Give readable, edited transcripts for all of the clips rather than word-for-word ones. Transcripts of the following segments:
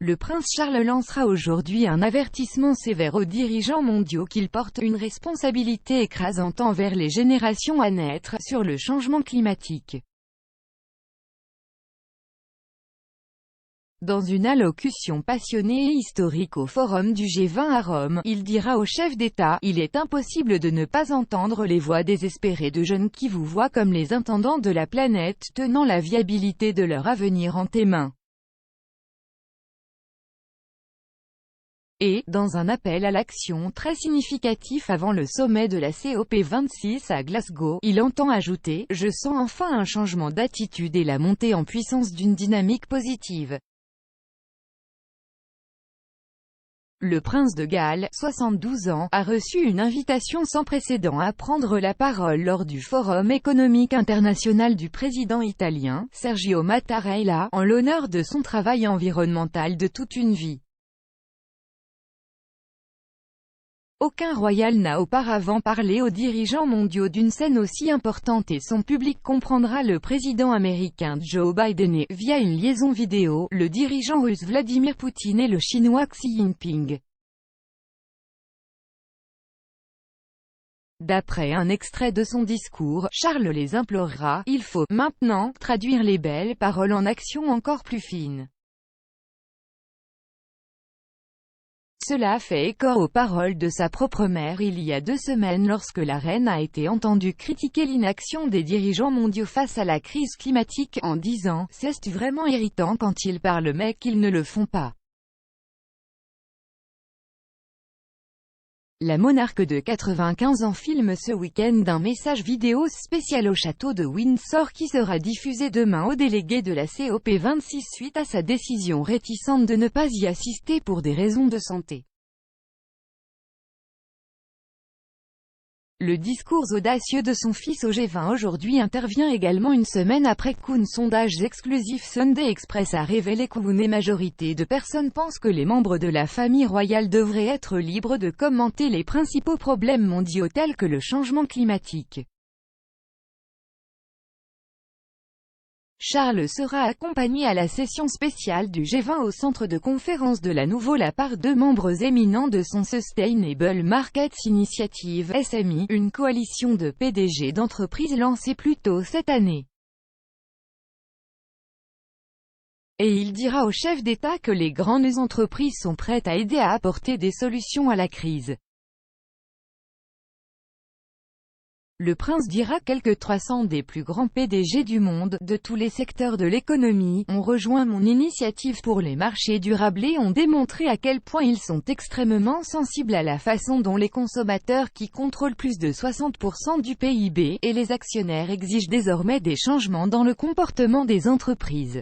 Le prince Charles lancera aujourd'hui un avertissement sévère aux dirigeants mondiaux qu'ils portent une responsabilité écrasante envers les générations à naître, sur le changement climatique. Dans une allocution passionnée et historique au forum du G20 à Rome, il dira aux chefs d'État « Il est impossible de ne pas entendre les voix désespérées de jeunes qui vous voient comme les intendants de la planète tenant la viabilité de leur avenir en tes mains. » Et, dans un appel à l'action très significatif avant le sommet de la COP26 à Glasgow, il entend ajouter « Je sens enfin un changement d'attitude et la montée en puissance d'une dynamique positive. » Le prince de Galles, 72 ans, a reçu une invitation sans précédent à prendre la parole lors du Forum économique international du président italien, Sergio Mattarella, en l'honneur de son travail environnemental de toute une vie. Aucun royal n'a auparavant parlé aux dirigeants mondiaux d'une scène aussi importante et son public comprendra le président américain Joe Biden et, via une liaison vidéo, le dirigeant russe Vladimir Poutine et le chinois Xi Jinping. D'après un extrait de son discours, Charles les implorera « Il faut, maintenant, traduire les belles paroles en actions encore plus fines. » Cela fait écho aux paroles de sa propre mère il y a 2 semaines lorsque la reine a été entendue critiquer l'inaction des dirigeants mondiaux face à la crise climatique, en disant « C'est vraiment irritant quand ils parlent mais qu'ils ne le font pas. » La monarque de 95 ans filme ce week-end un message vidéo spécial au château de Windsor qui sera diffusé demain aux délégués de la COP26 suite à sa décision réticente de ne pas y assister pour des raisons de santé. Le discours audacieux de son fils au G20 aujourd'hui intervient également une semaine après qu'un sondage exclusif Sunday Express a révélé qu'une majorité de personnes pensent que les membres de la famille royale devraient être libres de commenter les principaux problèmes mondiaux tels que le changement climatique. Charles sera accompagné à la session spéciale du G20 au centre de conférence de la Nouveau-La par 2 membres éminents de son Sustainable Markets Initiative (SMI), une coalition de PDG d'entreprises lancée plus tôt cette année. Et il dira aux chefs d'État que les grandes entreprises sont prêtes à aider à apporter des solutions à la crise. Le prince dira quelques 300 des plus grands PDG du monde, de tous les secteurs de l'économie, ont rejoint mon initiative pour les marchés durables et ont démontré à quel point ils sont extrêmement sensibles à la façon dont les consommateurs qui contrôlent plus de 60% du PIB, et les actionnaires exigent désormais des changements dans le comportement des entreprises.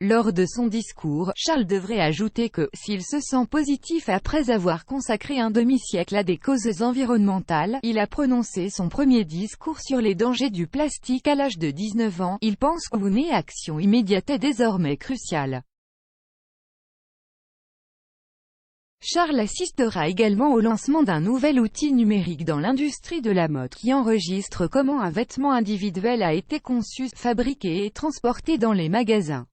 Lors de son discours, Charles devrait ajouter que, s'il se sent positif après avoir consacré un demi-siècle à des causes environnementales, il a prononcé son premier discours sur les dangers du plastique à l'âge de 19 ans, il pense qu'une action immédiate est désormais cruciale. Charles assistera également au lancement d'un nouvel outil numérique dans l'industrie de la mode qui enregistre comment un vêtement individuel a été conçu, fabriqué et transporté dans les magasins.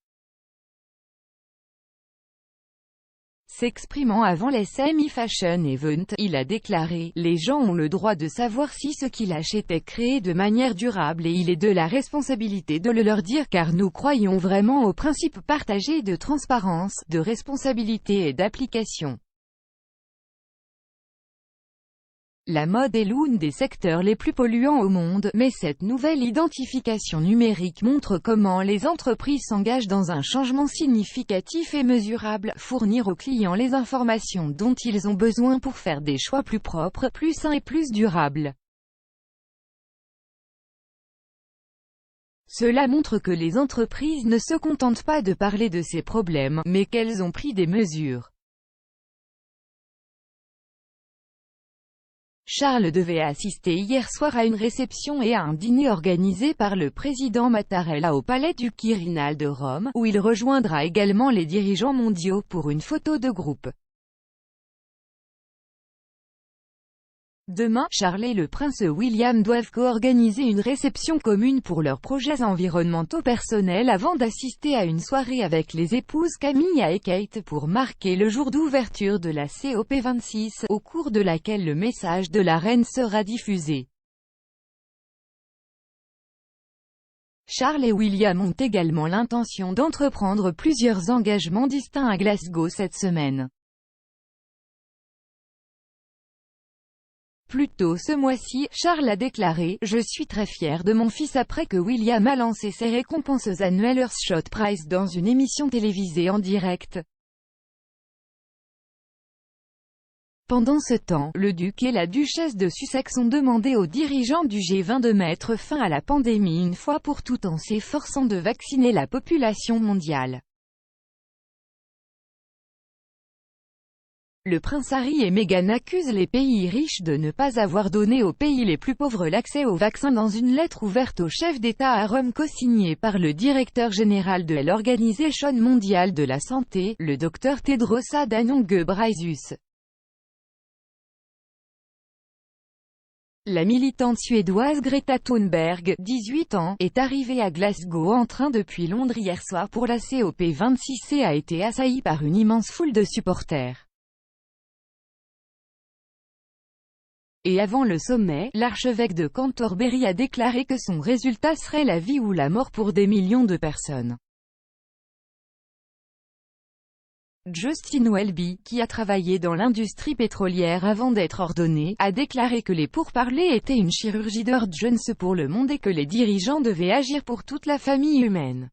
S'exprimant avant l'SMI Fashion Event, il a déclaré « Les gens ont le droit de savoir si ce qu'ils achètent est créé de manière durable et il est de la responsabilité de le leur dire car nous croyons vraiment aux principes partagés de transparence, de responsabilité et d'application. » La mode est l'un des secteurs les plus polluants au monde, mais cette nouvelle identification numérique montre comment les entreprises s'engagent dans un changement significatif et mesurable, fournir aux clients les informations dont ils ont besoin pour faire des choix plus propres, plus sains et plus durables. Cela montre que les entreprises ne se contentent pas de parler de ces problèmes, mais qu'elles ont pris des mesures. Charles devait assister hier soir à une réception et à un dîner organisé par le président Mattarella au palais du Quirinal de Rome, où il rejoindra également les dirigeants mondiaux pour une photo de groupe. Demain, Charles et le prince William doivent co-organiser une réception commune pour leurs projets environnementaux personnels avant d'assister à une soirée avec les épouses Camilla et Kate pour marquer le jour d'ouverture de la COP26, au cours de laquelle le message de la reine sera diffusé. Charles et William ont également l'intention d'entreprendre plusieurs engagements distincts à Glasgow cette semaine. Plus tôt ce mois-ci, Charles a déclaré « Je suis très fier de mon fils » après que William a lancé ses récompenses annuelles Earthshot Prize dans une émission télévisée en direct. Pendant ce temps, le duc et la duchesse de Sussex ont demandé aux dirigeants du G20 de mettre fin à la pandémie une fois pour toutes en s'efforçant de vacciner la population mondiale. Le prince Harry et Meghan accusent les pays riches de ne pas avoir donné aux pays les plus pauvres l'accès aux vaccins dans une lettre ouverte au chef d'État à Rome co-signée par le directeur général de l'Organisation mondiale de la santé, le Dr Tedros Adhanom Ghebreyesus. La militante suédoise Greta Thunberg, 18 ans, est arrivée à Glasgow en train depuis Londres hier soir pour la COP26 et a été assaillie par une immense foule de supporters. Et avant le sommet, l'archevêque de Canterbury a déclaré que son résultat serait la vie ou la mort pour des millions de personnes. Justin Welby, qui a travaillé dans l'industrie pétrolière avant d'être ordonné, a déclaré que les pourparlers étaient une chirurgie d'urgence pour le monde et que les dirigeants devaient agir pour toute la famille humaine.